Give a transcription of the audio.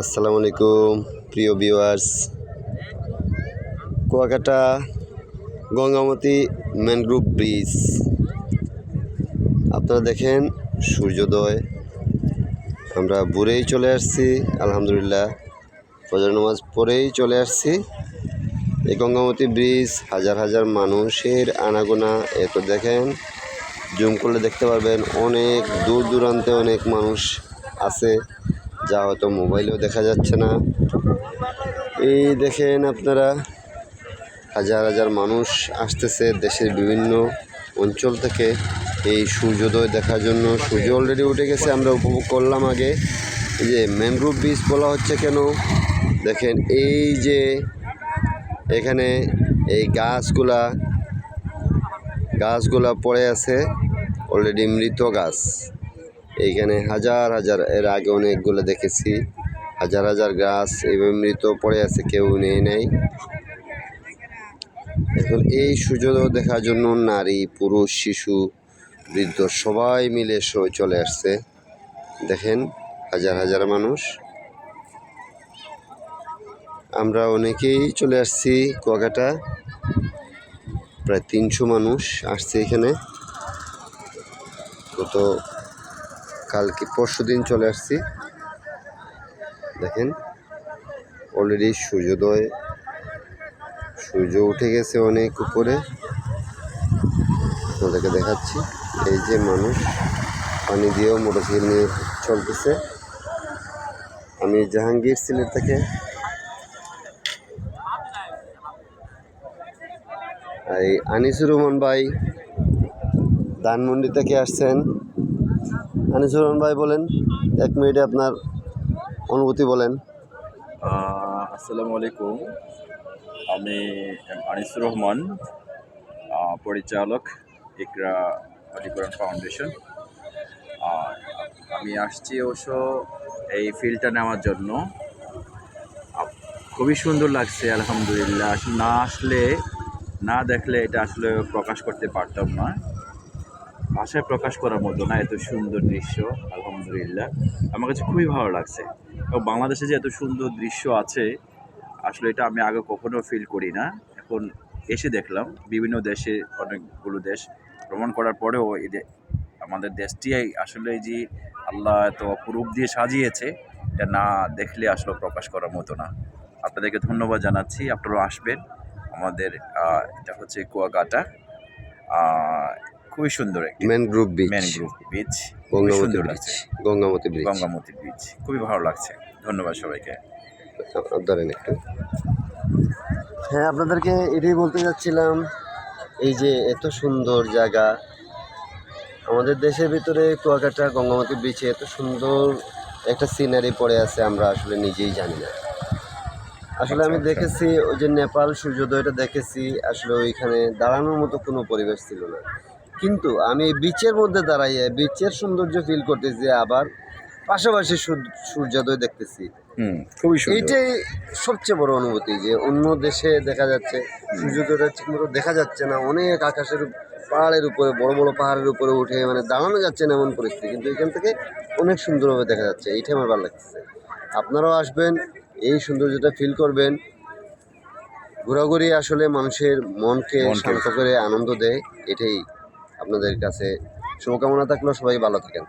আসসালামু আলাইকুম প্রিয় viewers. Kuakata Gangamati mangrove bridge, আপনারা দেখেন সূর্যোদয়। আমরা ভোরেই চলে আসছি, আলহামদুলিল্লাহ ফজর নামাজ পড়েই চলে আসছি। এই গঙ্গামতি ব্রিজ হাজার হাজার মানুষের আনাগোনা, এত দেখেন জুম করলে দেখতে পারবেন অনেক দূর দূরান্তে অনেক মানুষ আছে, যা হয়তো মোবাইলেও দেখা যাচ্ছে না। এই দেখেন আপনারা হাজার হাজার মানুষ আসতেছে দেশের বিভিন্ন অঞ্চল থেকে এই সূর্যোদয় দেখার জন্য। সূর্য অলরেডি উঠে গেছে, আমরা উপভোগ করলাম আগে। এই যে ম্যানগ্রোভ ব্রিজ বলা হচ্ছে কেন, দেখেন এই যে এখানে এই গাছগুলা পড়ে আছে, অলরেডি মৃত গাছ। এইখানে হাজার হাজার, এর আগে অনেকগুলো দেখেছি, হাজার হাজার গাছ এইভাবে মৃত পড়ে আছে, কেউ নেই। এখন এই সূর্যোদয় দেখার জন্য নারী, পুরুষ, শিশু, বৃদ্ধ সবাই মিলে চলে আসছে। দেখেন হাজার হাজার মানুষ, আমরা অনেকেই চলে আসছি কুয়াকাটা। প্রায় 300 মানুষ আসছে এখানে। কালকে পরশু দিন চলে আসছি। দেখেন অলরেডি সূর্য উঠে গেছে অনেক উপরে, আপনাদেরকে দেখাচ্ছি। এই যে মানুষ পানি দিয়েও মোটরসাইকেল নিয়ে চলতেছে। আমি জাহাঙ্গীর সিলেট থেকে। এই আনিসুর রহমান ভাই ধানমন্ডি থেকে আসছেন। আনিসুর রহমান ভাই বলেন, 1 মিনিটে আপনার অনুভূতি বলেন। আসসালামু আলাইকুম, আমি আনিসুর রহমান, পরিচালক ইকরা আলিকুরআন ফাউন্ডেশন। আমি আসছি অবশ্য এই ফিল্ডটা নেওয়ার জন্য। খুবই সুন্দর লাগছে আলহামদুলিল্লাহ। না আসলে, না দেখলে এটা আসলে প্রকাশ করতে পারতাম না, ভাষায় প্রকাশ করার মতো না, এত সুন্দর দৃশ্য আলহামদুলিল্লাহ। আমার কাছে খুবই ভালো লাগছে। এবং বাংলাদেশে যে এত সুন্দর দৃশ্য আছে, আসলে এটা আমি আগে কখনো ফিল করি না। এখন এসে দেখলাম বিভিন্ন দেশে, অনেকগুলো দেশ ভ্রমণ করার পরেও আমাদের দেশটি আসলে যে আল্লাহ এত অপরূপ দিয়ে সাজিয়েছে, এটা না দেখলে আসলে প্রকাশ করার মতো না। আপনাদেরকে ধন্যবাদ জানাচ্ছি, আপনারাও আসবেন। আমাদের এটা হচ্ছে কুয়াকাটা, খুবই সুন্দর একটি ম্যানগ্রোভ বিচ, গঙ্গামতি বিচ খুবই ভালো লাগছে। ধন্যবাদ সবাইকে। ধরেন একটু। হ্যাঁ, আপনাদেরকে এটাই বলতে যাচ্ছিলাম, এই যে এত সুন্দর জায়গা আমাদের দেশের ভিতরে, কুয়াকাটা গঙ্গামতি ব্রিজে এত সুন্দর একটা সিনারি পড়ে আছে, আমরা আসলে নিজেই জানি না। আসলে আমি দেখেছি ওই যে নেপাল সূর্যোদয়টা দেখেছি, আসলে ওইখানে দাঁড়ানোর মতো কোনো পরিবেশ ছিল না। কিন্তু আমি বিচের মধ্যে দাঁড়াইয়ে বিচের সৌন্দর্য ফিল করতেছি, আবার পাশাপাশি সূর্যোদয় দেখতেছি। খুবই সুন্দর। এইটাই সবচেয়ে বড় অনুভূতি, যে অন্য দেশে দেখা যাচ্ছে সূর্যোদয়টা ঠিকমতো দেখা যাচ্ছে না, অনেক আকাশের পাহাড়ের উপরে, বড় বড় পাহাড়ের উপরে উঠে মানে দাঁড়ানো যাচ্ছে না এমন পরিস্থিতি, কিন্তু এখান থেকে অনেক সুন্দরভাবে দেখা যাচ্ছে। এইটাই আমার ভালো লাগতেছে। আপনারাও আসবেন, এই সৌন্দর্যটা ফিল করবেন। ঘোরাঘুরি আসলে মানুষের মনকে শান্ত করে আনন্দ দেয়। এটাই আপনাদের কাছে শুভকামনা থাকলো, সবাই ভালো থাকেন।